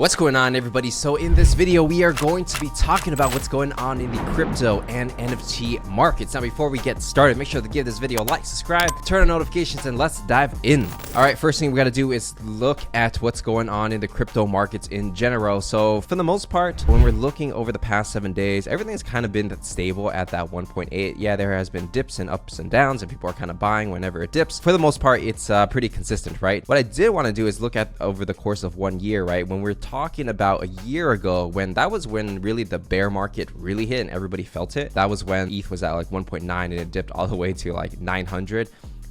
What's going on, everybody? So in this video we are going to be talking about what's going on in the crypto and NFT markets. Now before we get started, make sure to give this video a like, subscribe, turn on notifications, and let's dive in. All right, first thing we got to do is look at what's going on in the crypto markets in general. So for the most part, when we're looking over the past 7 days, everything's kind of been that stable at that 1.8. Yeah, there has been dips and ups and downs, and people are kind of buying whenever it dips. For the most part, it's pretty consistent, right? What I did want to do is look at over the course of 1 year, right? When we're talking about a year ago, when really the bear market really hit and everybody felt it. That was when ETH was at like 1.9 and it dipped all the way to like 900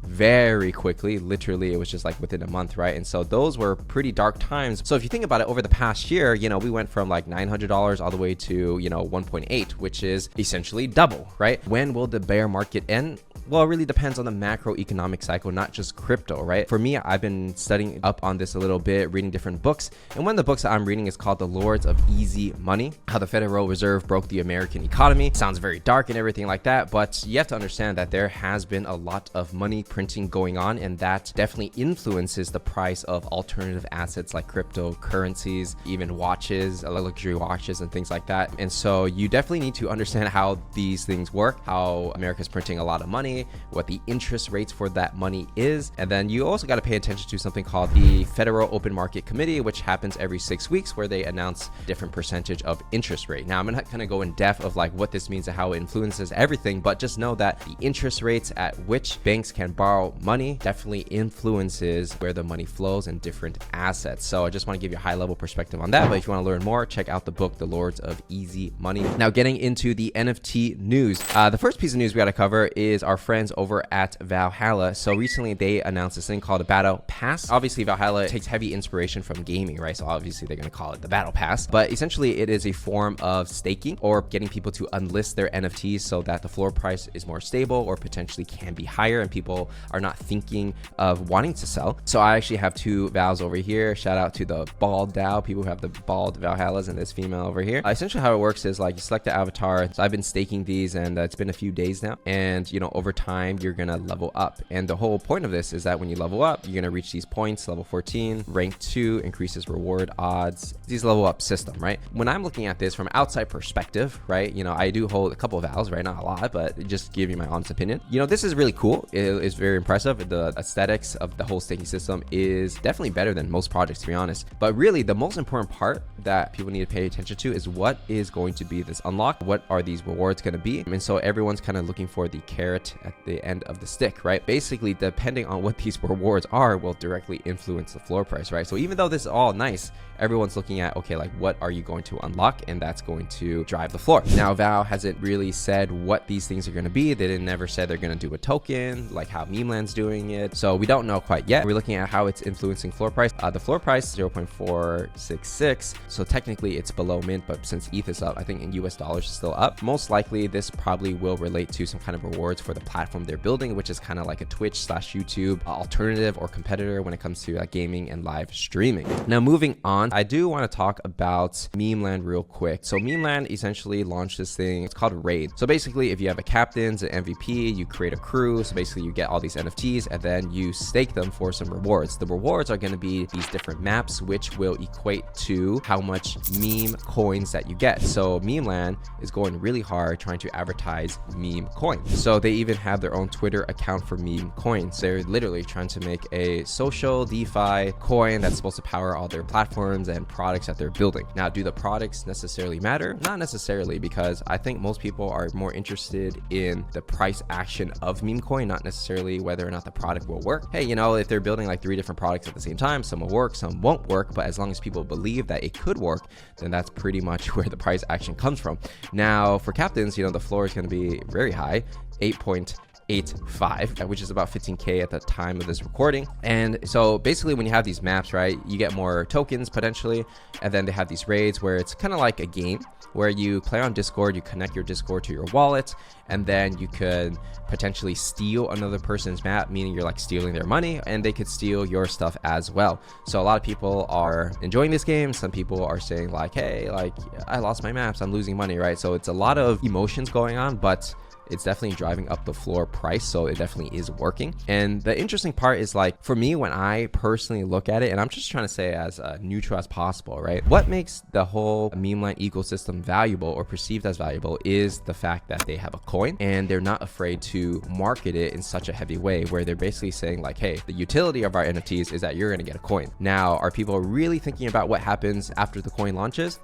very quickly. Literally, it was just like within a month, right? And so those were pretty dark times. So if you think about it, over the past year, we went from like $900 all the way to 1.8, which is essentially double, right? When will the bear market end? Well, it really depends on the macroeconomic cycle, not just crypto, right? For me, I've been studying up on this a little bit, reading different books. And one of the books that I'm reading is called The Lords of Easy Money, How the Federal Reserve Broke the American Economy. Sounds very dark and everything like that, but you have to understand that there has been a lot of money printing going on, and that definitely influences the price of alternative assets like cryptocurrencies, even watches, luxury watches and things like that. And so you definitely need to understand how these things work, how America's printing a lot of money, what the interest rates for that money is. And then you also got to pay attention to something called the Federal Open Market Committee, which happens every 6 weeks, where they announce different percentage of interest rate. Now I'm not going to go in depth of like what this means and how it influences everything, but just know that the interest rates at which banks can borrow money definitely influences where the money flows in different assets. So I just want to give you a high level perspective on that, but if you want to learn more, check out the book The Lords of Easy Money. Now getting into the NFT news, the first piece of news we got to cover is our friends over at Valhalla. So recently they announced this thing called a Battle Pass. Obviously Valhalla takes heavy inspiration from gaming, right? So obviously they're going to call it the Battle Pass, but essentially it is a form of staking or getting people to unlist their NFTs so that the floor price is more stable or potentially can be higher and people are not thinking of wanting to sell. So I actually have two Vals over here. Shout out to the bald DAO, people who have the bald Valhallas, and this female over here. Essentially how it works is like you select the avatar. So I've been staking these and it's been a few days now, and over time you're gonna level up, and the whole point of this is that when you level up, you're gonna reach these points. Level 14, rank 2 increases reward odds. These level up system, right? When I'm looking at this from outside perspective, right, I do hold a couple of Vals, right? Not a lot, but just give you my honest opinion. This is really cool. It is very impressive. The aesthetics of the whole staking system is definitely better than most projects, to be honest. But really the most important part that people need to pay attention to is what is going to be this unlock. What are these rewards going to be? And so everyone's kind of looking for the carrot at the end of the stick, right? Basically, depending on what these rewards are will directly influence the floor price, right? So even though this is all nice, everyone's looking at, okay, like what are you going to unlock? And that's going to drive the floor. Now, Val hasn't really said what these things are going to be. They never said they're going to do a token, like how Memeland's doing it. So we don't know quite yet. We're looking at how it's influencing floor price. The floor price 0.466. So technically it's below mint, but since ETH is up, I think in US dollars it's still up. Most likely this probably will relate to some kind of rewards for the platform they're building, which is kind of like a Twitch/YouTube alternative or competitor when it comes to gaming and live streaming. Now moving on, I do want to talk about Memeland real quick. So Memeland essentially launched this thing. It's called Raid. So basically, if you have a captains, an MVP, you create a crew. So basically you get all these NFTs and then you stake them for some rewards. The rewards are going to be these different maps, which will equate to how much meme coins that you get. So Memeland is going really hard trying to advertise meme coins. So they even have their own Twitter account for meme coins. They're literally trying to make a social DeFi coin that's supposed to power all their platforms and products that they're building. Now, do the products necessarily matter? Not necessarily, because I think most people are more interested in the price action of meme coin, not necessarily whether or not the product will work. Hey, if they're building like 3 different products at the same time, some will work, some won't work, but as long as people believe that it could work, then that's pretty much where the price action comes from. Now, for captains, the floor is going to be very high, 8.85, which is about 15K at the time of this recording. And so basically when you have these maps, right, you get more tokens potentially, and then they have these raids where it's kind of like a game where you play on Discord, you connect your Discord to your wallet, and then you could potentially steal another person's map, meaning you're like stealing their money, and they could steal your stuff as well. So a lot of people are enjoying this game. Some people are saying like, hey, like I lost my maps, I'm losing money, right? So it's a lot of emotions going on, but it's definitely driving up the floor price. So it definitely is working. And the interesting part is like, for me, when I personally look at it, and I'm just trying to say as neutral as possible, right? What makes the whole Memeland ecosystem valuable or perceived as valuable is the fact that they have a coin and they're not afraid to market it in such a heavy way where they're basically saying like, hey, the utility of our NFTs is that you're going to get a coin. Now, are people really thinking about what happens after the coin launches?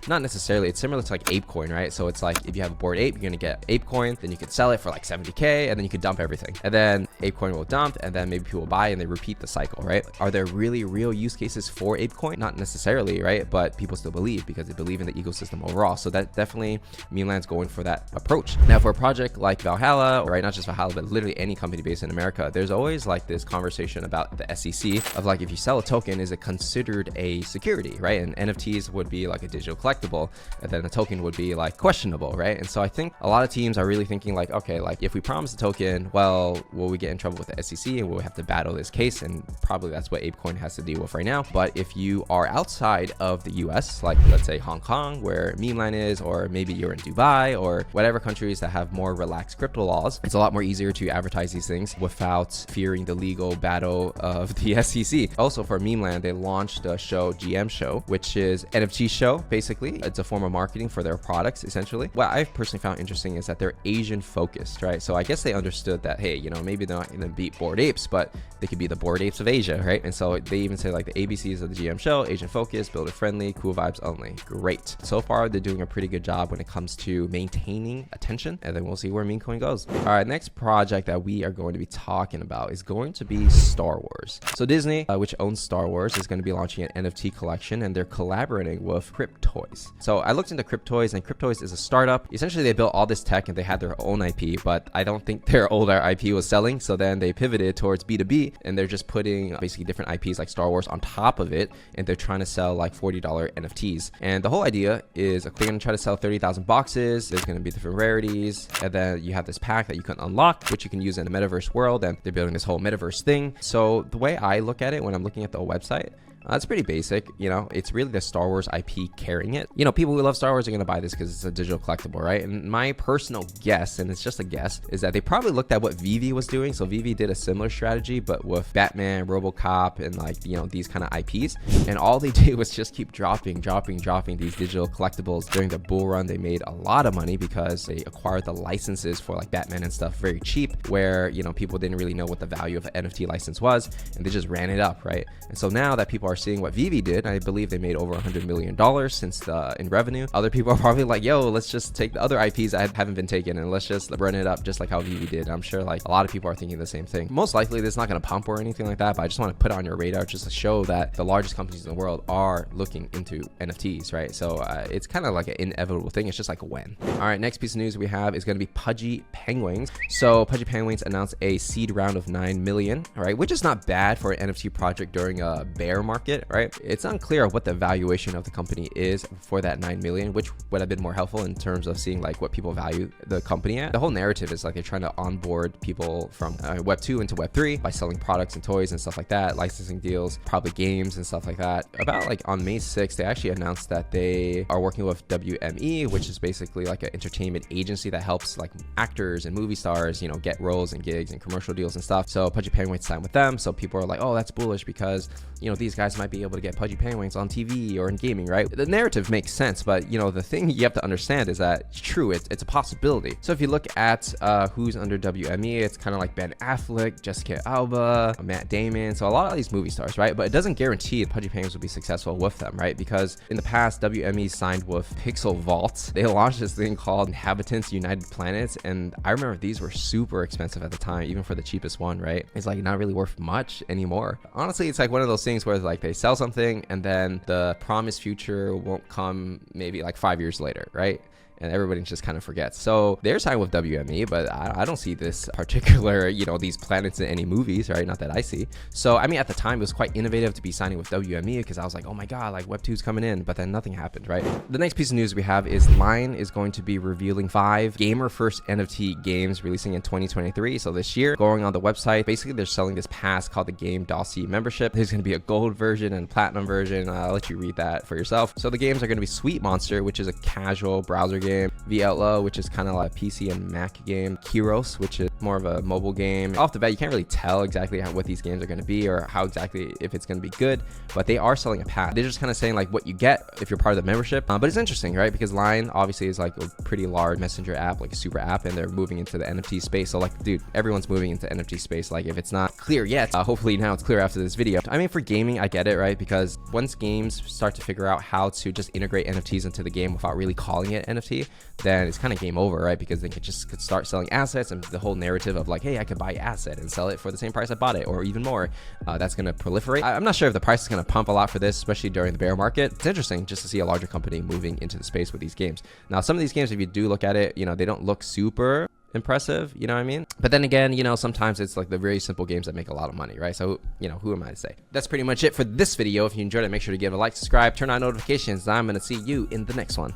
Not necessarily. It's similar to like ApeCoin, right? So it's like if you have a Bored Ape, you're going to get ApeCoin, then you could sell it for like 70K and then you could dump everything. And then ApeCoin will dump and then maybe people buy and they repeat the cycle, right? Are there really real use cases for ApeCoin? Not necessarily, right? But people still believe because they believe in the ecosystem overall. So that definitely Memeland's going for that approach. Now, for a project like Valhalla, right? Not just Valhalla, but literally any company based in America, there's always like this conversation about the SEC of like, if you sell a token, is it considered a security, right? And NFTs would be like a digital collectible, and then a token would be like questionable, right? And so I think a lot of teams are really thinking like, okay, like if we promise a token, well, will we get in trouble with the SEC and will we have to battle this case? And probably that's what ApeCoin has to deal with right now. But if you are outside of the US, like let's say Hong Kong, where Memeland is, or maybe you're in Dubai or whatever countries that have more relaxed crypto laws, it's a lot more easier to advertise these things without fearing the legal battle of the SEC. Also for Memeland, they launched a show, GM Show, which is NFT show. Basically, it's a form of marketing for their products, essentially. What I've personally found interesting is that they're Asian focused, right? So I guess they understood that, hey, you know, maybe they're not going to beat Bored Apes, but they could be the Bored Apes of Asia, right? And so they even say like the ABCs of the GM Show: Asian focused, builder friendly, cool vibes only. Great. So far, they're doing a pretty good job when it comes to maintaining attention, and then we'll see where Memecoin goes. All right, next project that we are going to be talking about is going to be Star Wars. So Disney, which owns Star Wars, is going to be launching an NFT collection, and they're collaborating with Cryptoys. So I looked into Cryptoys, and Cryptoys is a startup. Essentially, they built all this tech and they had their own IP, but I don't think their older IP was selling. So then they pivoted towards B2B, and they're just putting basically different IPs like Star Wars on top of it, and they're trying to sell like $40 NFTs. And the whole idea is they're going to try to sell 30,000 boxes. There's going to be different rarities, and then you have this pack that you can unlock, which you can use in a metaverse world, and they're building this whole metaverse thing. So the way I look at it when I'm looking at the website, it's pretty basic, you know, it's really the Star Wars IP carrying it. You know, people who love Star Wars are going to buy this because it's a digital collectible, right? And my personal guess, and it's just a guess, is that they probably looked at what Vivi was doing. So Vivi did a similar strategy, but with Batman, RoboCop, and like, you know, these kind of IPs. And all they did was just keep dropping these digital collectibles. During the bull run, they made a lot of money because they acquired the licenses for like Batman and stuff very cheap, where, you know, people didn't really know what the value of an NFT license was, and they just ran it up, right? And so now that people are seeing what Vivi did, I believe they made over $100 million since in revenue. Other people are probably like, yo, let's just take the other IPs that haven't been taken and let's just run it up just like how Vivi did. I'm sure like a lot of people are thinking the same thing. Most likely this is not going to pump or anything like that, but I just want to put it on your radar just to show that the largest companies in the world are looking into NFTs, right? So it's kind of like an inevitable thing. It's just like when. All right, next piece of news we have is going to be Pudgy Penguins. So Pudgy Penguins announced a seed round of 9 million, all right, which is not bad for an NFT project during a bear market, right? It's unclear what the valuation of the company is for that 9 million, which would have been more helpful in terms of seeing like what people value the company at. The whole narrative is like they're trying to onboard people from Web 2 into Web 3 by selling products and toys and stuff like that, licensing deals, probably games and stuff like that. About like on May 6th, they actually announced that they are working with WME, which is basically like an entertainment agency that helps like actors and movie stars, you know, get roles and gigs and commercial deals and stuff. So Pudgy Penguins signed with them. So people are like, oh, that's bullish because, you know, these guys might be able to get Pudgy Penguins on TV or in gaming, right? The narrative makes sense, but you know, the thing you have to understand is that it's true, it's a possibility. So if you look at who's under WME, it's kind of like Ben Affleck, Jessica Alba, Matt Damon, so a lot of these movie stars, right? But it doesn't guarantee Pudgy Penguins will be successful with them, right? Because in the past, WME signed with Pixel Vault. They launched this thing called Inhabitants United Planets, and I remember these were super expensive at the time, even for the cheapest one, right? It's like not really worth much anymore. Honestly, it's like one of those things where like they sell something and then the promised future won't come maybe like 5 years later, right? And everybody just kind of forgets. So they're signed with WME, but I don't see this particular, you know, these planets in any movies, right? Not that I see. So, I mean, at the time, it was quite innovative to be signing with WME because I was like, oh my God, like Web 2's coming in, but then nothing happened, right? The next piece of news we have is Line is going to be revealing 5 gamer-first NFT games releasing in 2023. So this year, going on the website, basically they're selling this pass called the Game Dossier membership. There's going to be a gold version and platinum version. I'll let you read that for yourself. So the games are going to be Sweet Monster, which is a casual browser game. game, VLO, which is kind of like a PC and Mac game, Kyros, which is more of a mobile game. Off the bat, you can't really tell exactly what these games are going to be or how exactly if it's going to be good, but they are selling a pass. They're just kind of saying like what you get if you're part of the membership. But it's interesting, right? Because Line obviously is like a pretty large messenger app, like a super app, and they're moving into the NFT space. So like, dude, everyone's moving into NFT space. Like if it's not clear yet, hopefully now it's clear after this video. I mean, for gaming, I get it, right? Because once games start to figure out how to just integrate NFTs into the game without really calling it NFT, then it's kind of game over, right? Because they could start selling assets, and the whole narrative of like, hey, I could buy asset and sell it for the same price I bought it or even more, that's going to proliferate. I'm not sure if the price is going to pump a lot for this, especially during the bear market. It's interesting just to see a larger company moving into the space with these games. Now, some of these games, if you do look at it, you know, they don't look super impressive, you know what I mean? But then again, you know, sometimes it's like the very simple games that make a lot of money, right? So, you know, who am I to say? That's pretty much it for this video. If you enjoyed it, make sure to give it a like, subscribe, turn on notifications. I'm going to see you in the next one.